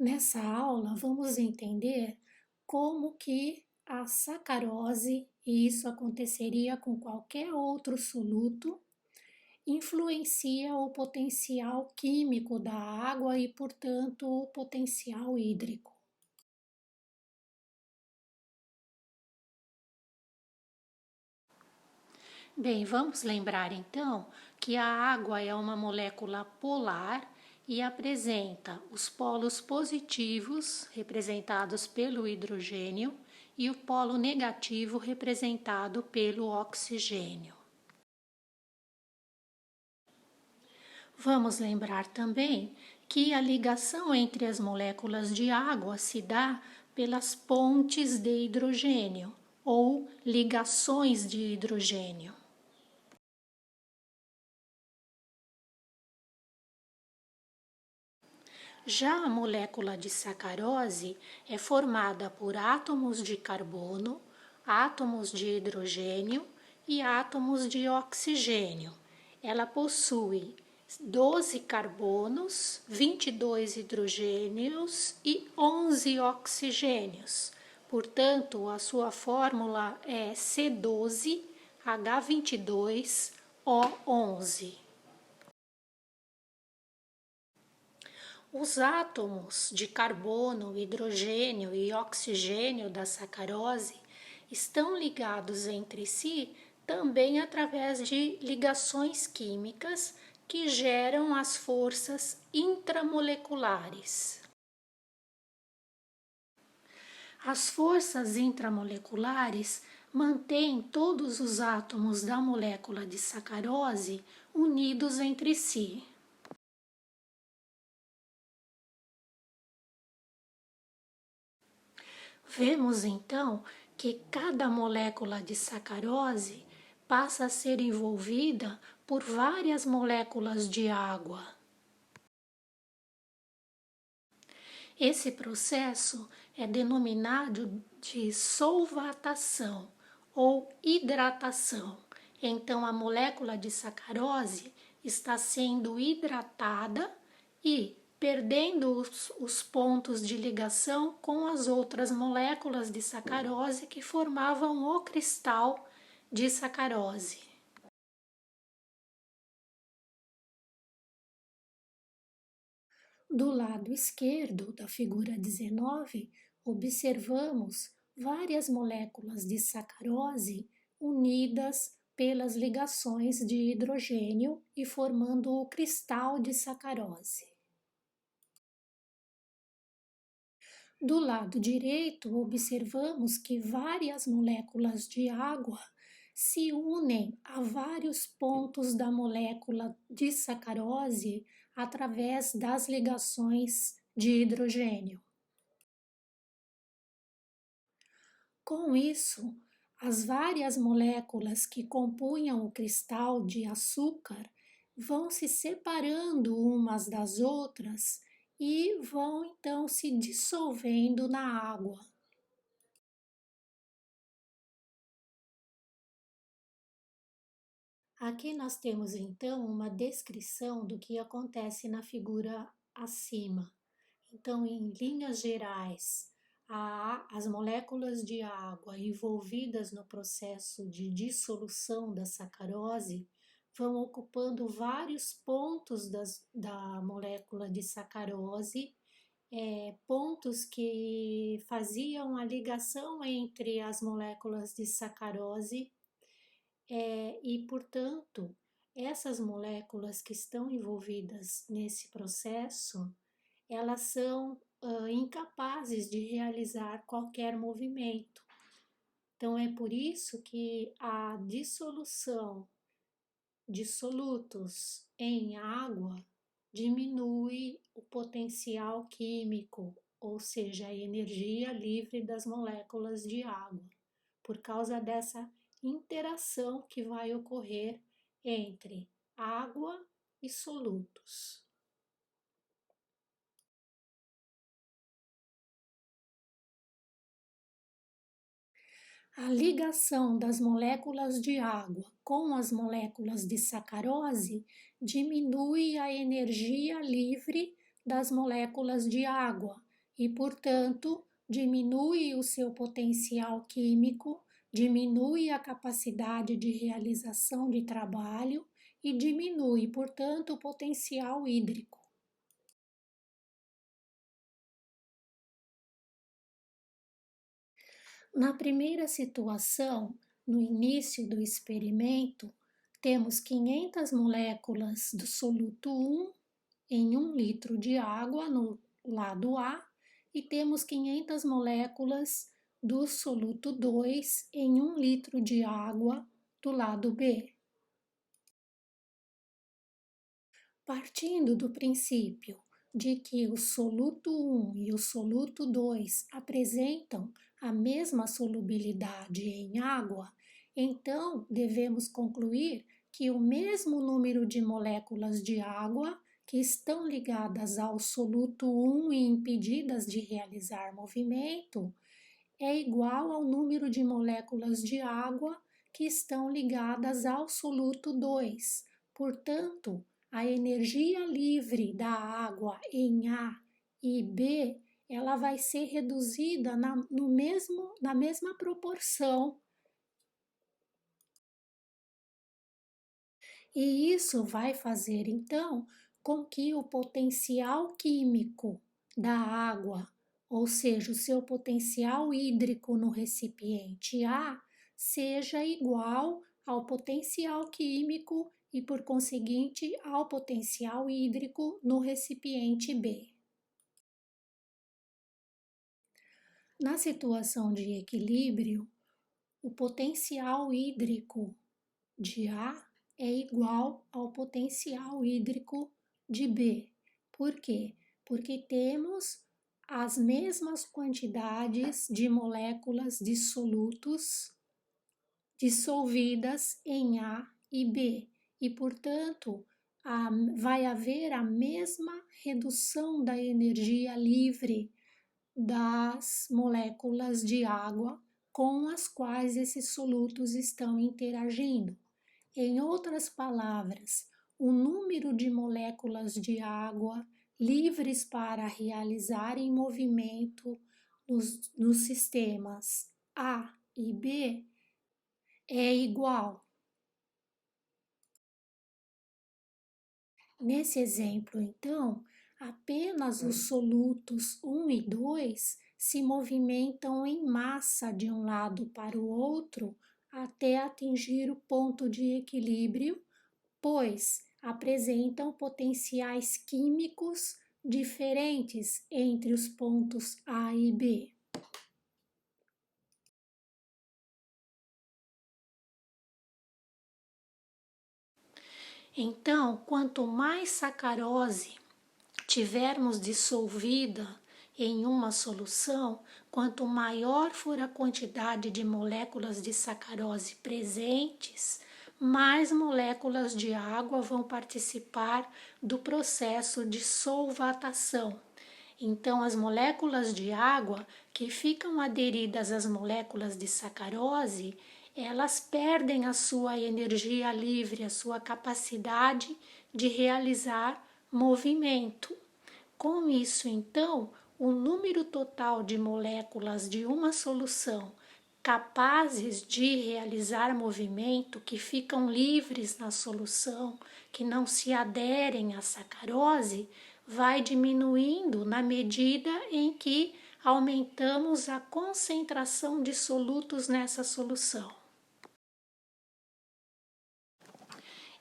Nessa aula, vamos entender como que a sacarose, e isso aconteceria com qualquer outro soluto, influencia o potencial químico da água e, portanto, o potencial hídrico. Bem, vamos lembrar então que a água é uma molécula polar e apresenta os polos positivos, representados pelo hidrogênio, e o polo negativo, representado pelo oxigênio. Vamos lembrar também que a ligação entre as moléculas de água se dá pelas pontes de hidrogênio ou ligações de hidrogênio. Já a molécula de sacarose é formada por átomos de carbono, átomos de hidrogênio e átomos de oxigênio. Ela possui 12 carbonos, 22 hidrogênios e 11 oxigênios. Portanto, a sua fórmula é C12H22O11. Os átomos de carbono, hidrogênio e oxigênio da sacarose estão ligados entre si também através de ligações químicas que geram as forças intramoleculares. As forças intramoleculares mantêm todos os átomos da molécula de sacarose unidos entre si. Vemos então que cada molécula de sacarose passa a ser envolvida por várias moléculas de água. Esse processo é denominado de solvatação ou hidratação. Então, a molécula de sacarose está sendo hidratada e perdendo os pontos de ligação com as outras moléculas de sacarose que formavam o cristal de sacarose. Do lado esquerdo da figura 19, observamos várias moléculas de sacarose unidas pelas ligações de hidrogênio e formando o cristal de sacarose. Do lado direito, observamos que várias moléculas de água se unem a vários pontos da molécula de sacarose através das ligações de hidrogênio. Com isso, as várias moléculas que compunham o cristal de açúcar vão se separando umas das outras e vão então se dissolvendo na água. Aqui nós temos então uma descrição do que acontece na figura acima. Então, em linhas gerais, as moléculas de água envolvidas no processo de dissolução da sacarose vão ocupando vários pontos da molécula de sacarose, pontos que faziam a ligação entre as moléculas de sacarose e, portanto, essas moléculas que estão envolvidas nesse processo, elas são incapazes de realizar qualquer movimento. Então, é por isso que a dissolução de solutos em água diminui o potencial químico, ou seja, a energia livre das moléculas de água, por causa dessa interação que vai ocorrer entre água e solutos. A ligação das moléculas de água com as moléculas de sacarose diminui a energia livre das moléculas de água, e, portanto, diminui o seu potencial químico, diminui a capacidade de realização de trabalho e diminui, portanto, o potencial hídrico. Na primeira situação, no início do experimento, temos 500 moléculas do soluto 1 em 1 litro de água no lado A e temos 500 moléculas do soluto 2 em 1 litro de água do lado B. Partindo do princípio de que o soluto 1 e o soluto 2 apresentam a mesma solubilidade em água, então devemos concluir que o mesmo número de moléculas de água que estão ligadas ao soluto 1 e impedidas de realizar movimento é igual ao número de moléculas de água que estão ligadas ao soluto 2. Portanto, a energia livre da água em A e B, ela vai ser reduzida na mesma proporção. E isso vai fazer, então, com que o potencial químico da água, ou seja, o seu potencial hídrico no recipiente A, seja igual ao potencial químico e, por conseguinte, ao potencial hídrico no recipiente B. Na situação de equilíbrio, o potencial hídrico de A é igual ao potencial hídrico de B. Por quê? Porque temos as mesmas quantidades de moléculas de solutos dissolvidas em A e B e, portanto, vai haver a mesma redução da energia livre das moléculas de água com as quais esses solutos estão interagindo. Em outras palavras, o número de moléculas de água livres para realizarem movimento nos sistemas A e B é igual. Nesse exemplo, então, apenas os solutos 1 e 2 se movimentam em massa de um lado para o outro até atingir o ponto de equilíbrio, pois apresentam potenciais químicos diferentes entre os pontos A e B. Então, quanto mais sacarose tivermos dissolvida em uma solução, quanto maior for a quantidade de moléculas de sacarose presentes, mais moléculas de água vão participar do processo de solvatação. Então, as moléculas de água que ficam aderidas às moléculas de sacarose, elas perdem a sua energia livre, a sua capacidade de realizar movimento. Com isso, então, o número total de moléculas de uma solução capazes de realizar movimento, que ficam livres na solução, que não se aderem à sacarose, vai diminuindo na medida em que aumentamos a concentração de solutos nessa solução.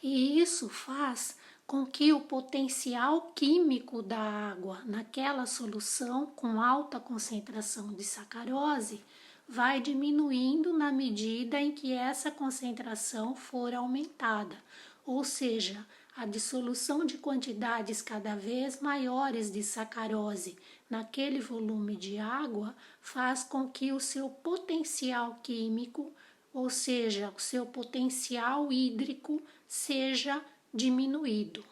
E isso faz com que o potencial químico da água naquela solução com alta concentração de sacarose vai diminuindo na medida em que essa concentração for aumentada, ou seja, a dissolução de quantidades cada vez maiores de sacarose naquele volume de água faz com que o seu potencial químico, ou seja, o seu potencial hídrico, seja diminuído,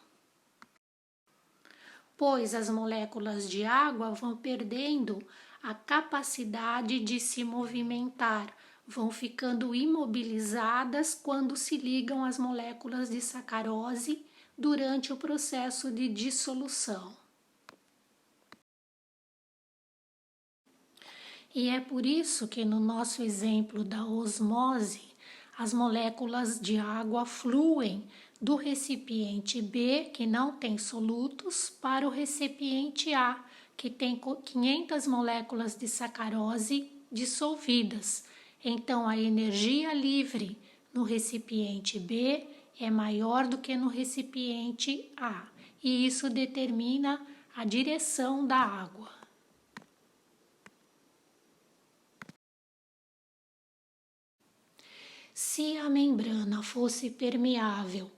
pois as moléculas de água vão perdendo a capacidade de se movimentar, vão ficando imobilizadas quando se ligam às moléculas de sacarose durante o processo de dissolução. E é por isso que no nosso exemplo da osmose, as moléculas de água fluem do recipiente B, que não tem solutos, para o recipiente A, que tem 500 moléculas de sacarose dissolvidas. Então, a energia livre no recipiente B é maior do que no recipiente A, e isso determina a direção da água. Se a membrana fosse permeável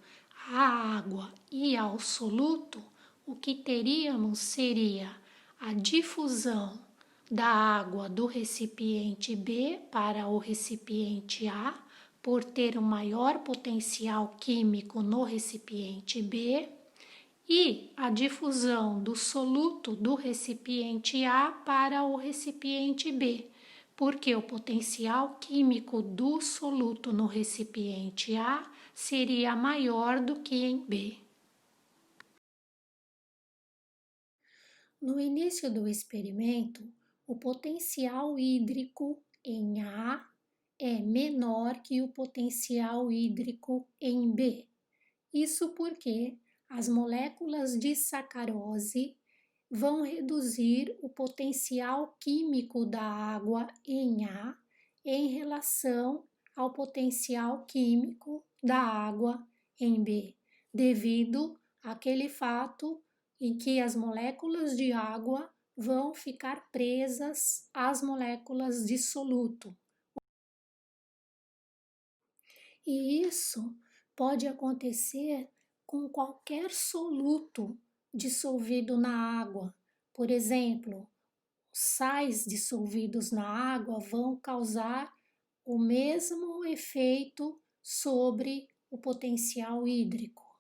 à água e ao soluto, o que teríamos seria a difusão da água do recipiente B para o recipiente A, por ter um maior potencial químico no recipiente B, e a difusão do soluto do recipiente A para o recipiente B, porque o potencial químico do soluto no recipiente A seria maior do que em B. No início do experimento, o potencial hídrico em A é menor que o potencial hídrico em B. Isso porque as moléculas de sacarose vão reduzir o potencial químico da água em A em relação ao potencial químico da água em B, devido àquele fato em que as moléculas de água vão ficar presas às moléculas de soluto. E isso pode acontecer com qualquer soluto dissolvido na água. Por exemplo, sais dissolvidos na água vão causar o mesmo efeito sobre o potencial hídrico.